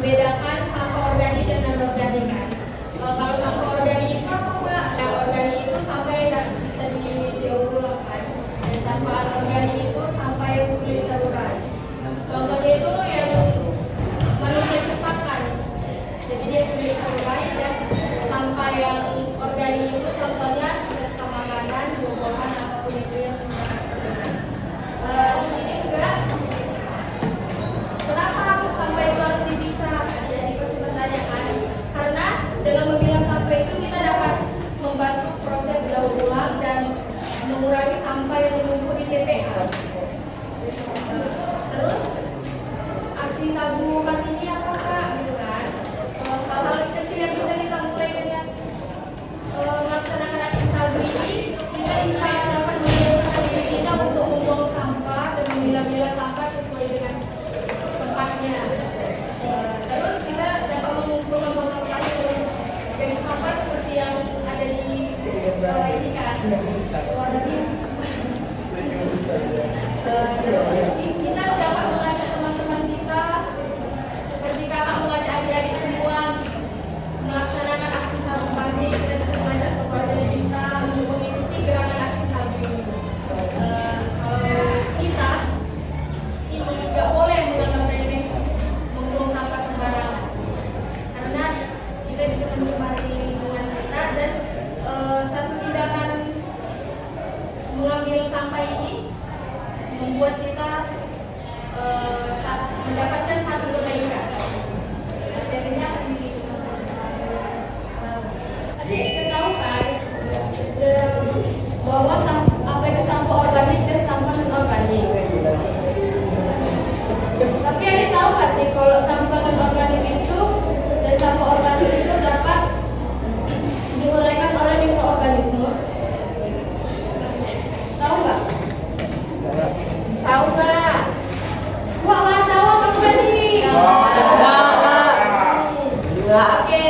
membedakan sampah organik dan non-organik kan. Kalau sampah organik itu apa Kak? Nah, organik itu sampah yang tidak bisa didaur ulang kan. Dan sampah organik itu sampah yang sulit terurai. Contohnya itu yang manusia ciptakan, jadi dia sulit terurai. Dan sampah yang organik itu contohnya sisa makanan, buah-buahan, apapun itu yang di sini juga kenapa sampah itu harus dipisah? Jadi pasti pertanyaan. Karena dengan memilah sampah itu kita dapat membantu proses daur ulang dan mengurangi sampah yang menumpuk di TPA. Terus aksi tabungan ini apa Kak? Gitu kan? Hal-hal kecil yang bisa kita mulai dengan melaksanakan aksi sabu ini, kita bisa dapat membiasakan diri kita untuk membuang sampah dan memilah-milah sampah sesuai dengan tempatnya. Terus kita dapat mengumpulkan botol plastik dan sampah seperti yang ada di bawah ini kan. Terus kita dapat mengajak teman-teman kita seperti kakak mengajak adik-adik semua melaksanakan aksi sabu pagi. Kita bisa mengajak keluarga kita mengikuti gerakan aksi sabu ini. Kalau kita ini nggak boleh menganggap remeh membuang sampah sembarangan, karena kita bisa mencemari lingkungan kita. Dan satu tindakan mengambil sampah ini membuat kita mendapatkan satu kebaikan. Artinya kita tahu kan bahwa apa itu sampah organik dan sampah non organik. Tapi ada tahu nggak sih kalau sampah non organik itu dan sampah organik itu dapat diuraikan oleh mikroorganisme? Tahu nggak? Tahu nggak? Wah, nggak tahu kamu kan ini. Oke.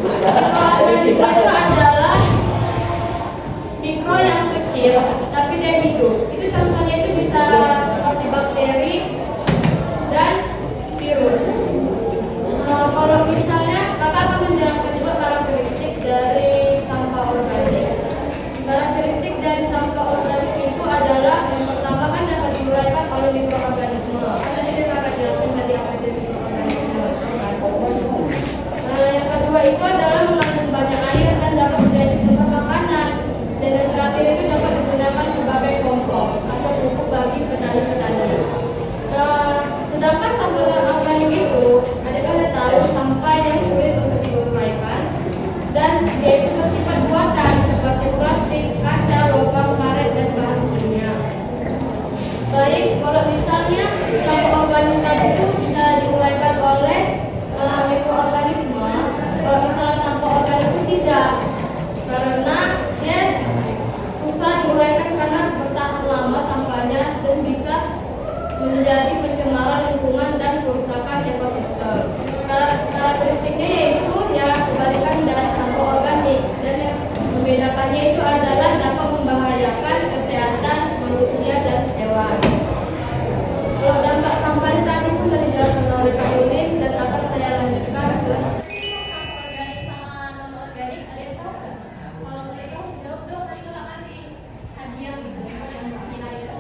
Mikroorganisme itu adalah mikro yang kecil, tapi dia hidup. Itu contohnya itu bisa seperti bakteri dan virus. Kalau misalnya kakak akan menjelaskan juga karakteristik dari sampah organik. Karakteristik dari sampah organik itu adalah yang pertama kan dapat diuraikan oleh mikroorganisme. Karena jadi kakak jelaskan tadi apa itu mikroorganisme. Yang kedua itu adalah mengandung banyak air dan dapat menjadi sumber makanan. Dan yang terakhir itu dapat digunakan sebagai kompos atau pupuk bagi petani-petani. Sedangkan sampah organik itu ada tahu sampah yang sulit untuk diuraikan dan dia itu bersifat buatan seperti plastik, kaca, logam, karet dan bahan kimia. Baik, kalau misalnya sampah organik tadi itu bisa diuraikan oleh mikroorganisme, kalau misalnya sampah organik itu tidak, karena dia susah diuraikan karena bertahan lama sampahnya dan bisa menjadi pencemaran lingkungan dan kerusakan ekosistem. Karakteristiknya yaitu ya kebalikan dari sampah organik, dan yang membedakannya itu adalah dapat membahayakan kesehatan manusia dan hewan. Kalau dampak sampah ini tadi pun sudah dijelaskan oleh Kak Yudin dan akan saya lanjutkan ke organik sama non organik. Ada yang tahu nggak? Kalau mereka jawab dong, tadi nggak kasih hadiah gitu yang bikin ada.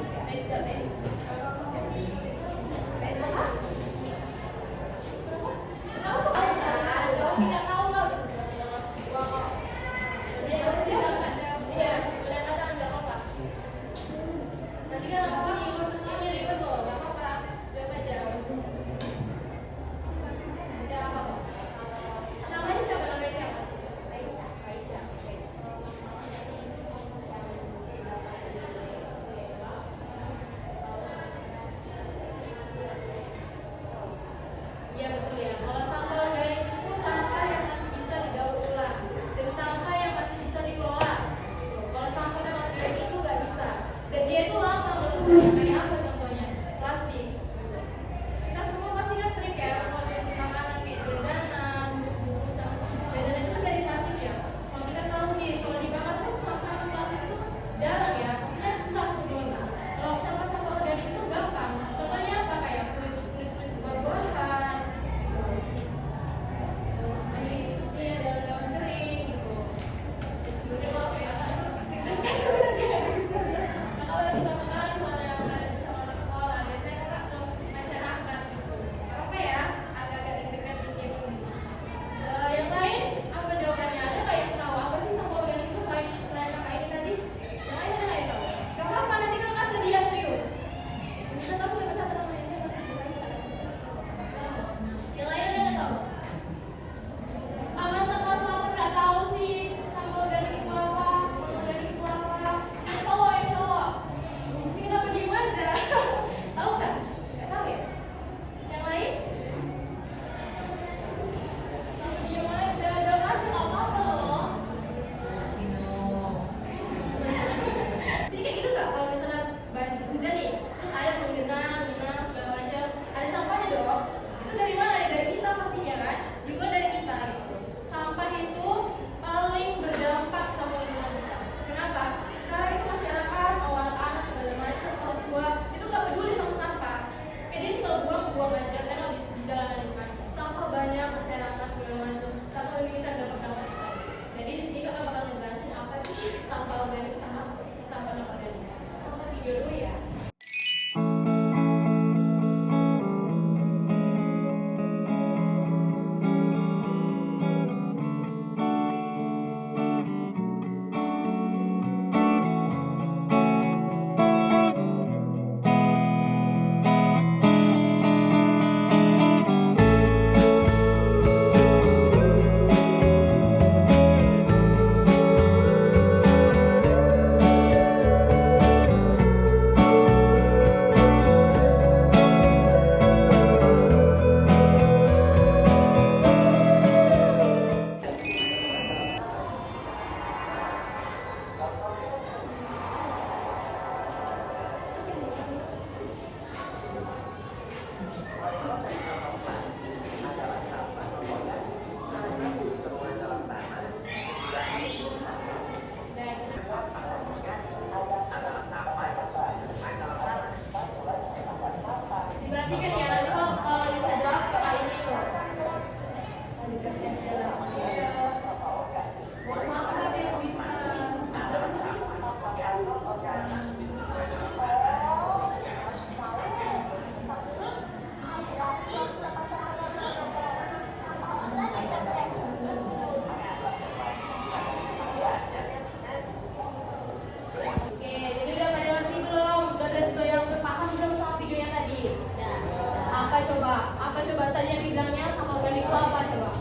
coba? Apa coba tadi yang bilangnya sampah organik itu apa coba?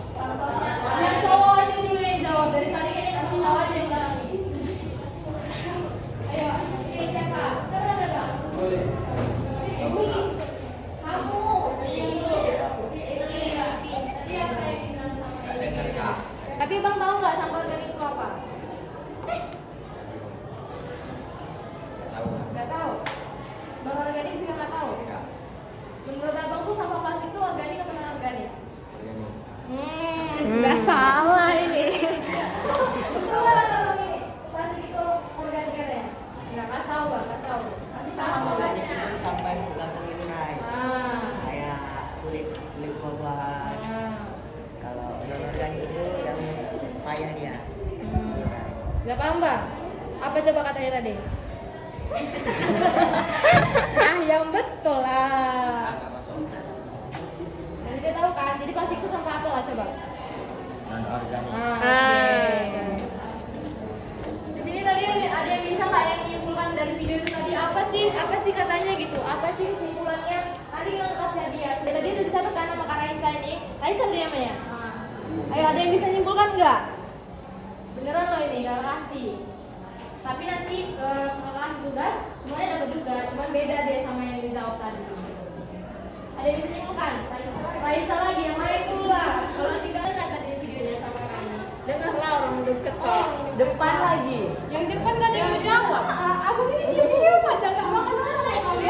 Yang cowok aja dulu yang jawab. Dari tadi kayaknya kamu tahu aja yang bilang ini. Ayo, ini siapa? Siapa yang bilang? Boleh. Kamu. Tadi apa yang bilang sampah organik? Tapi bang tahu nggak sampah organik itu apa? Nggak tahu. Bang organik juga nggak tahu. Menurut abang tuh sampah plastik itu organik atau non organik? Nggak salah ini. Betul nggak abang ini? Plastik itu organik katanya? Nggak, kasih tahu bang, kasih tahu. Kasih tahu. Organik itu sampah yang gampang diurai, Ah. kayak kulit buah-buahan. Kalau non organik itu yang payah dia. Nggak paham bang? Apa coba katanya tadi? Yang betul lah. Jadi dia tahu kan? Jadi plastik itu sampah apa lah coba? Non organik. Oke. Di sini tadi ada yang bisa nggak yang menyimpulkan dari video itu tadi apa sih? Apa sih katanya gitu? Apa sih simpulannya? Tadi yang kasih hadiah. Tadi udah dicatat kan sama Kak Raisa ini. Raisa tadi namanya. Ayo ada yang bisa nyimpulkan nggak? Beneran loh ini nggak kasih. Tapi nanti kalau kasih tugas semuanya dapat juga, cuman beda deh sama yang dijawab tadi. Ada yang bisa nyimpulkan? Raisa lagi yang main dulu lah. Kalau nanti kalian nggak tadi videonya sama Kak ini. Dengarlah orang deket kok. Depan lagi. Yang depan gak ada yang mau jawab. Aku ini dia macam nggak makan orang. Kami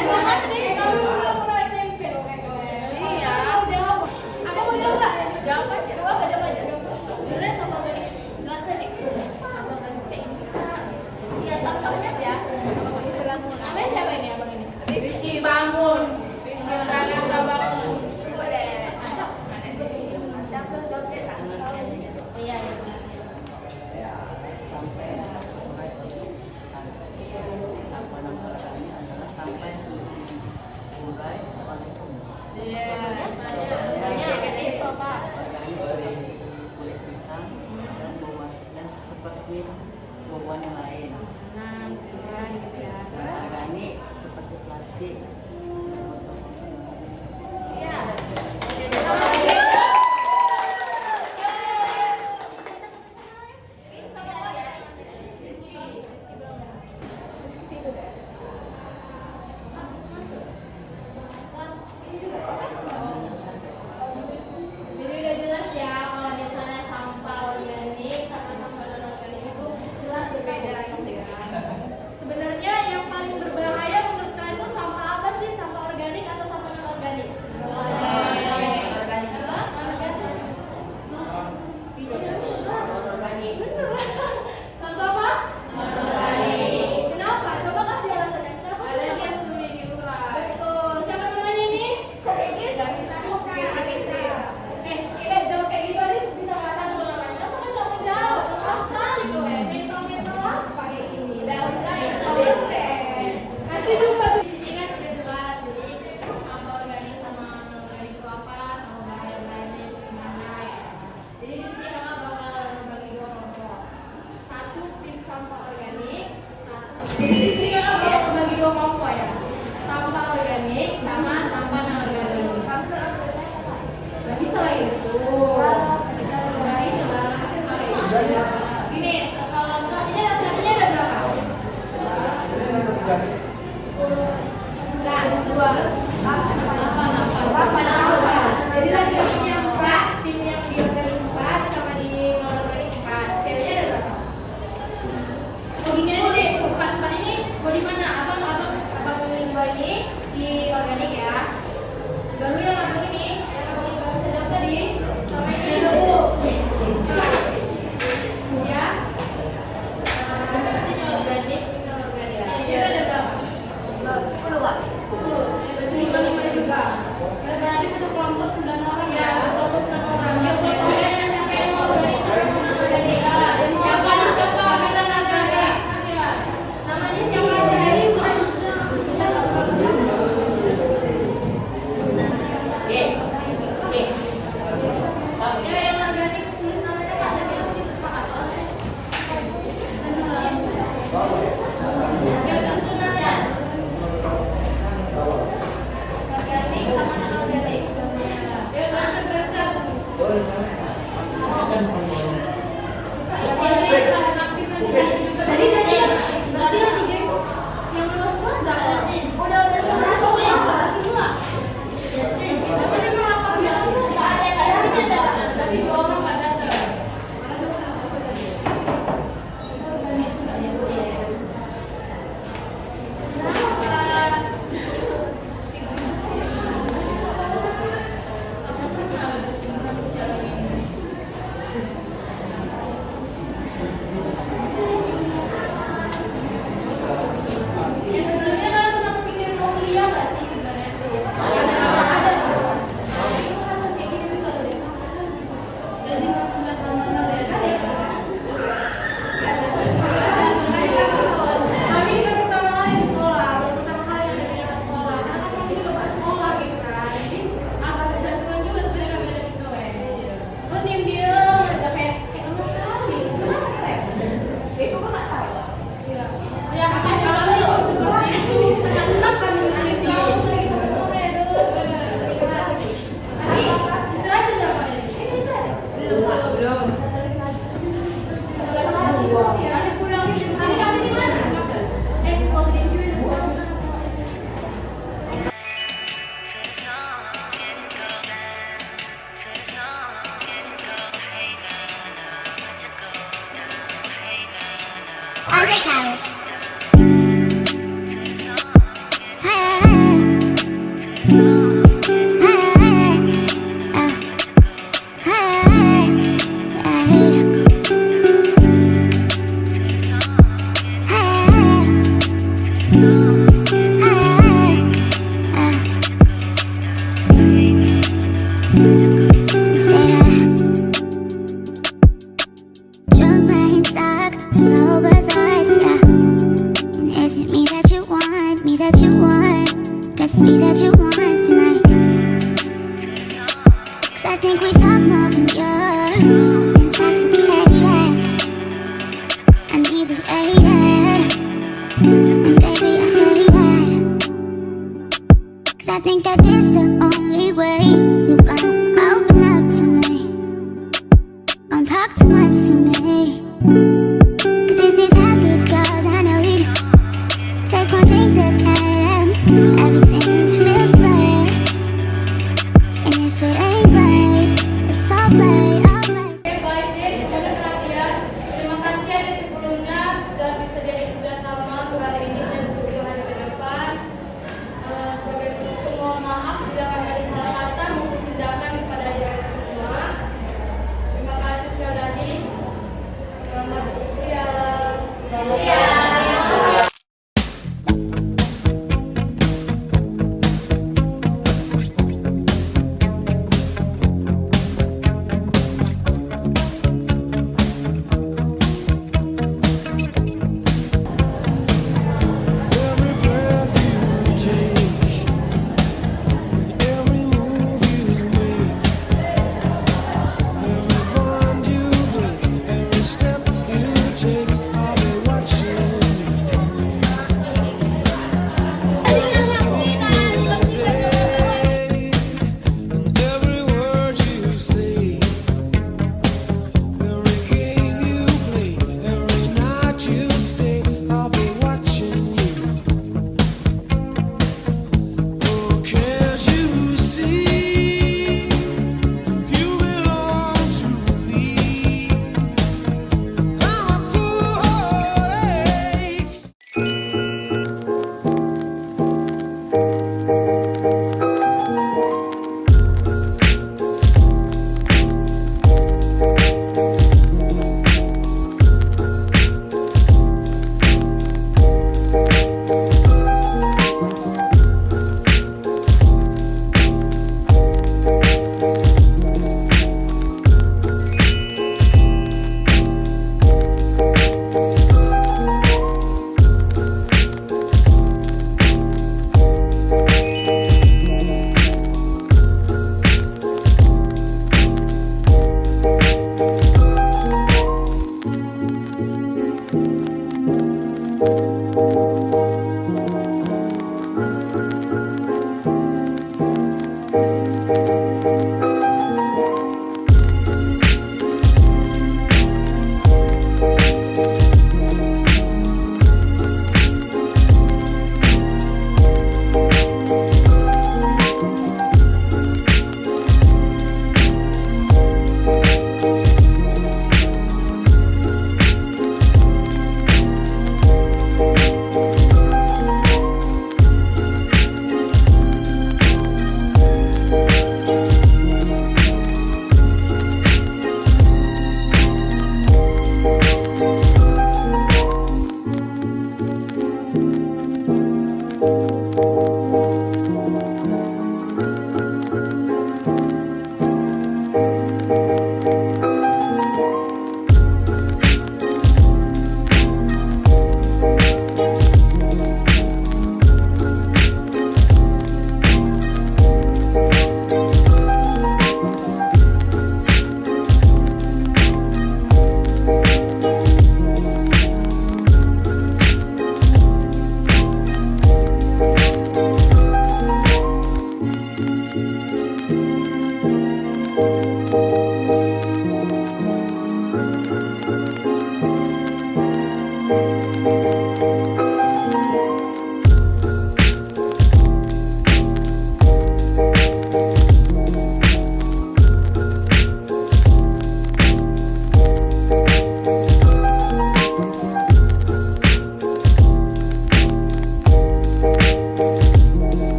belum pernah SMP loh kayak kalian. Iya. Mau jawab. Apa mau jawab nggak? Jawab aja. Jawab aja. Sebenarnya sama tadi jelas aja. Sama tadi. Iya, tahu-tahunya aja. Namanya siapa ini abang ini? Rizky bangun. Rizky bangun. Masuk. Iya. Ya, sampai apa namanya adalah sampai urai paling umum. Iya. Banyak kayak itu Pak. Organik dari kulit pisang dan buah dan seperti buah yang lain. Nah, gitu ya. Organik seperti plastik. Iya. Jadi udah jelas ya kalau misalnya sampah organik sama sampah non organik itu jelas berbeda gitu ya. Sebenarnya yang paling berbahaya menurut kalian itu sampah apa sih Beach House. Drunk mind suck, sober thoughts, yeah. And is it me that you want, me that you want? Guess me that you want tonight. 'Cause I think we talk more when you're intoxicated, inebriated. And baby, I hate that. 'Cause I think that this the only way you gonna open up to me. Don't talk too much to me. 'Cause this is how this goes. I know we take one drink to ten. Everything just feels right. And if it ain't right, it's alright, alright.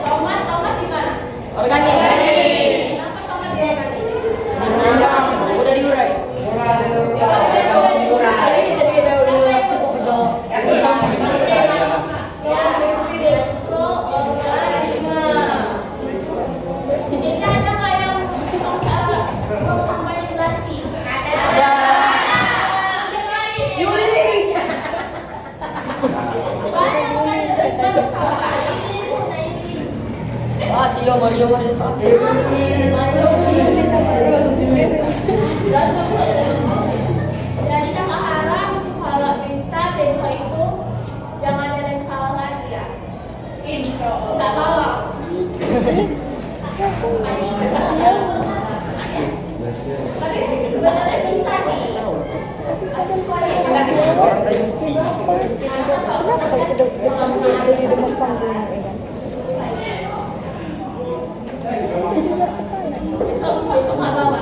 Tomat di mana? Organik. Kenapa tomat di organik? Udah diurai. Sini ada nggak yang tong sampah yang di laci? Ah, siyo Mario sa Jadi kakak harap kalau bisa besok itu jangan ada yang salah lagi ya. Insya Allah. Tak tolong. Tapi sebenarnya bisa sih. Ada besok nggak bawa.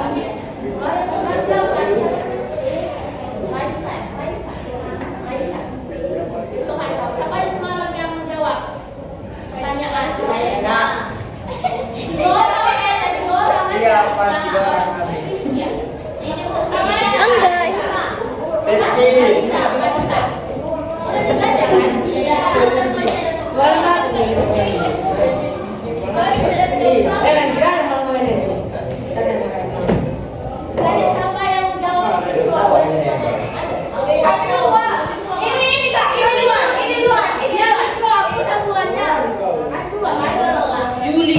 Besok nggak tahu. Siapa yang semalam yang menjawab pertanyaan? Tiga orang ya, tiga orang. Iya, pas 3 orang kami. Tadi siapa yang jawab? Ini Kak, ini dua. Aku sambungannya. Yuli.